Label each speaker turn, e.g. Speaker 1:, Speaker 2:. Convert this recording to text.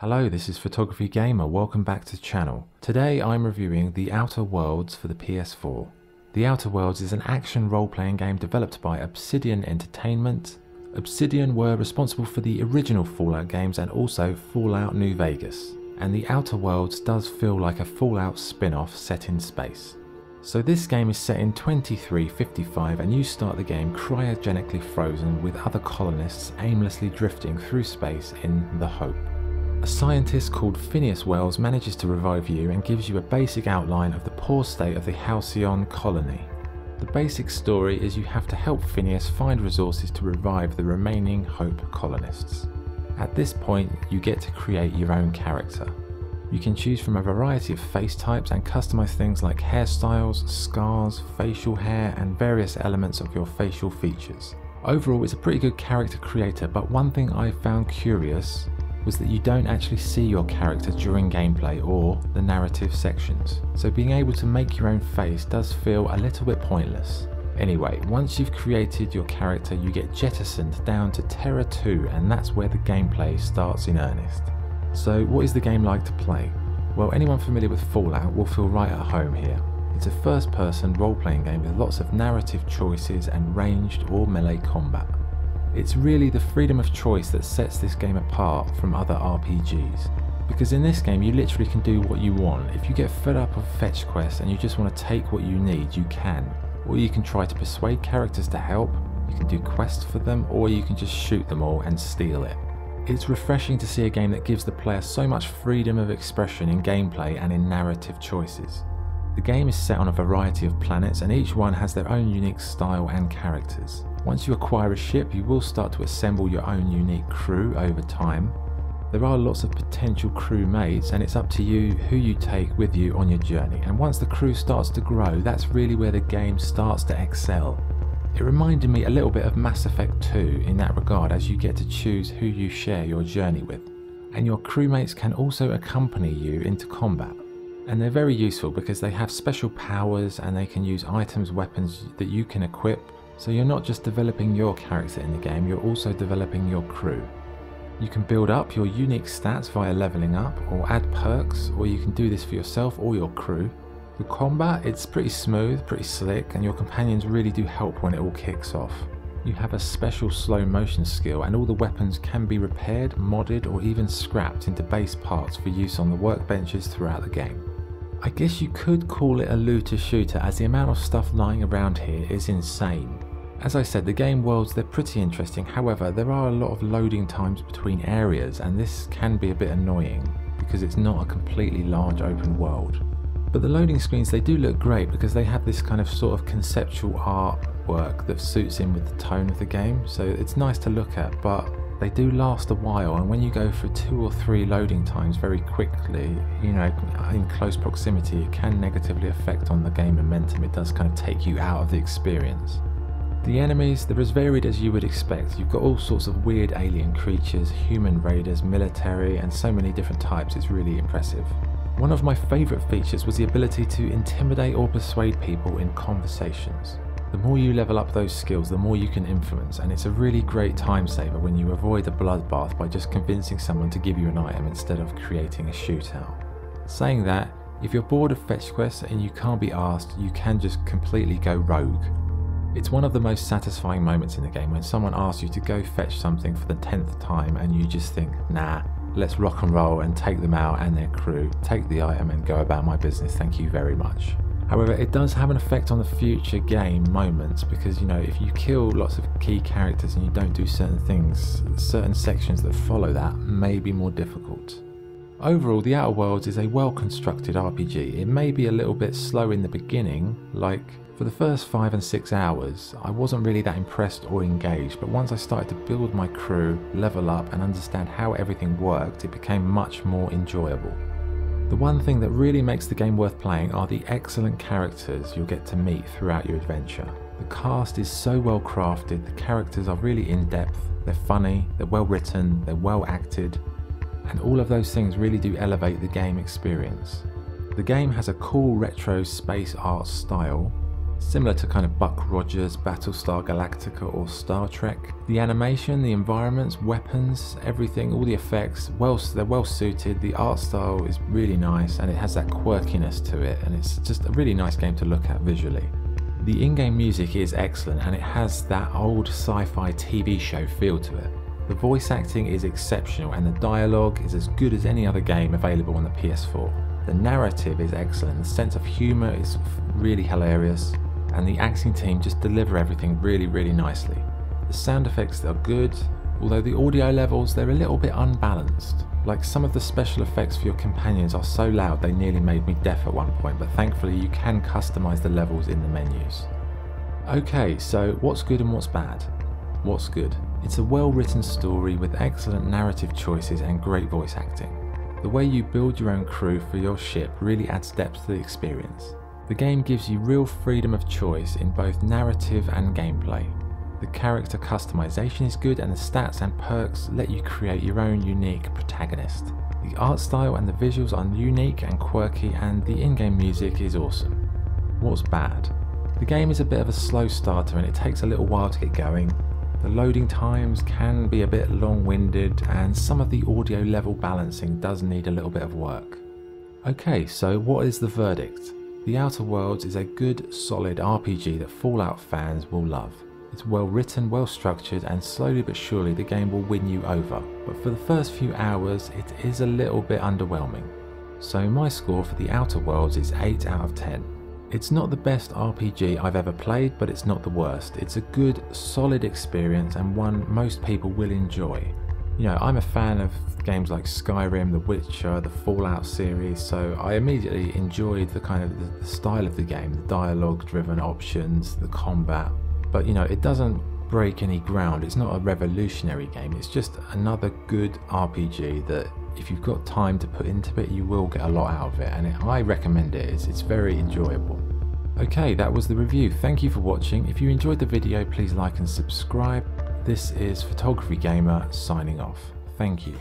Speaker 1: Hello, this is Photography Gamer, welcome back to the channel. Today I'm reviewing The Outer Worlds for the PS4. The Outer Worlds is an action role-playing game developed by Obsidian Entertainment. Obsidian were responsible for the original Fallout games and also Fallout New Vegas. And The Outer Worlds does feel like a Fallout spin-off set in space. So this game is set in 2355 and you start the game cryogenically frozen with other colonists aimlessly drifting through space in the Hope. A scientist called Phineas Wells manages to revive you and gives you a basic outline of the poor state of the Halcyon colony. The basic story is you have to help Phineas find resources to revive the remaining Hope colonists. At this point you get to create your own character. You can choose from a variety of face types and customize things like hairstyles, scars, facial hair and various elements of your facial features. Overall it's a pretty good character creator, but one thing I found curious was that you don't actually see your character during gameplay or the narrative sections, so being able to make your own face does feel a little bit pointless. Anyway, once you've created your character you get jettisoned down to Terra 2 and that's where the gameplay starts in earnest. So what is the game like to play? Well, anyone familiar with Fallout will feel right at home here. It's a first person role-playing game with lots of narrative choices and ranged or melee combat. It's really the freedom of choice that sets this game apart from other RPGs. Because in this game you literally can do what you want. If you get fed up of fetch quests and you just want to take what you need, you can. Or you can try to persuade characters to help, you can do quests for them, or you can just shoot them all and steal it. It's refreshing to see a game that gives the player so much freedom of expression in gameplay and in narrative choices. The game is set on a variety of planets and each one has their own unique style and characters. Once you acquire a ship you will start to assemble your own unique crew over time. There are lots of potential crew mates and it's up to you who you take with you on your journey, and once the crew starts to grow that's really where the game starts to excel. It reminded me a little bit of Mass Effect 2 in that regard, as you get to choose who you share your journey with. And your crewmates can also accompany you into combat. And they're very useful because they have special powers and they can use items, weapons that you can equip. So you're not just developing your character in the game, you're also developing your crew. You can build up your unique stats via leveling up or add perks, or you can do this for yourself or your crew. The combat, it's pretty smooth, pretty slick, and your companions really do help when it all kicks off. You have a special slow motion skill and all the weapons can be repaired, modded or even scrapped into base parts for use on the workbenches throughout the game. I guess you could call it a looter shooter as the amount of stuff lying around here is insane. As I said, the game worlds, they're pretty interesting, however there are a lot of loading times between areas and this can be a bit annoying because it's not a completely large open world. But the loading screens, they do look great because they have this kind of sort of conceptual artwork that suits in with the tone of the game, so it's nice to look at, but they do last a while, and when you go for 2 or 3 loading times very quickly, you know, in close proximity, it can negatively affect on the game momentum. It does kind of take you out of the experience. The enemies, they're as varied as you would expect. You've got all sorts of weird alien creatures, human raiders, military, and so many different types. It's really impressive. One of my favourite features was the ability to intimidate or persuade people in conversations. The more you level up those skills, the more you can influence, and it's a really great time saver when you avoid a bloodbath by just convincing someone to give you an item instead of creating a shootout. Saying that, if you're bored of fetch quests and you can't be asked, you can just completely go rogue. It's one of the most satisfying moments in the game when someone asks you to go fetch something for the 10th time and you just think, nah, let's rock and roll and take them out and their crew, take the item and go about my business, thank you very much. However, it does have an effect on the future game moments because, you know, if you kill lots of key characters and you don't do certain things, certain sections that follow that may be more difficult. Overall, The Outer Worlds is a well-constructed RPG. It may be a little bit slow in the beginning, like for the first 5 and 6 hours, I wasn't really that impressed or engaged, but once I started to build my crew, level up and understand how everything worked, it became much more enjoyable. The one thing that really makes the game worth playing are the excellent characters you'll get to meet throughout your adventure. The cast is so well crafted, the characters are really in-depth, they're funny, they're well written, they're well acted, and all of those things really do elevate the game experience. The game has a cool retro space art style. similar to kind of Buck Rogers, Battlestar Galactica or Star Trek. The animation, the environments, weapons, everything, all the effects, they're well suited. The art style is really nice and it has that quirkiness to it, and it's just a really nice game to look at visually. The in-game music is excellent and it has that old sci-fi TV show feel to it. The voice acting is exceptional and the dialogue is as good as any other game available on the PS4. The narrative is excellent, the sense of humour is really hilarious, and the acting team just deliver everything really nicely. The sound effects are good, although the audio levels, they're a little bit unbalanced. Like some of the special effects for your companions are so loud they nearly made me deaf at one point, but thankfully you can customise the levels in the menus. Okay, so what's good and what's bad? What's good? It's a well written story with excellent narrative choices and great voice acting. The way you build your own crew for your ship really adds depth to the experience. The game gives you real freedom of choice in both narrative and gameplay. The character customization is good and the stats and perks let you create your own unique protagonist. The art style and the visuals are unique and quirky, and the in-game music is awesome. What's bad? The game is a bit of a slow starter and it takes a little while to get going. The loading times can be a bit long-winded and some of the audio level balancing does need a little bit of work. Okay, so what is the verdict? The Outer Worlds is a good, solid RPG that Fallout fans will love. It's well written, well structured, and slowly but surely the game will win you over, but for the first few hours it is a little bit underwhelming. So my score for The Outer Worlds is 8 out of 10. It's not the best RPG I've ever played, but it's not the worst. It's a good, solid experience and one most people will enjoy. You know, I'm a fan of games like Skyrim, The Witcher, the Fallout series, so I immediately enjoyed the style of the game, the dialogue-driven options, the combat. But you know, it doesn't break any ground. It's not a revolutionary game. It's just another good RPG that if you've got time to put into it, you will get a lot out of it, and I recommend it. It's very enjoyable. Okay, that was the review. Thank you for watching. If you enjoyed the video, please like and subscribe. This is Photography Gamer signing off. Thank you.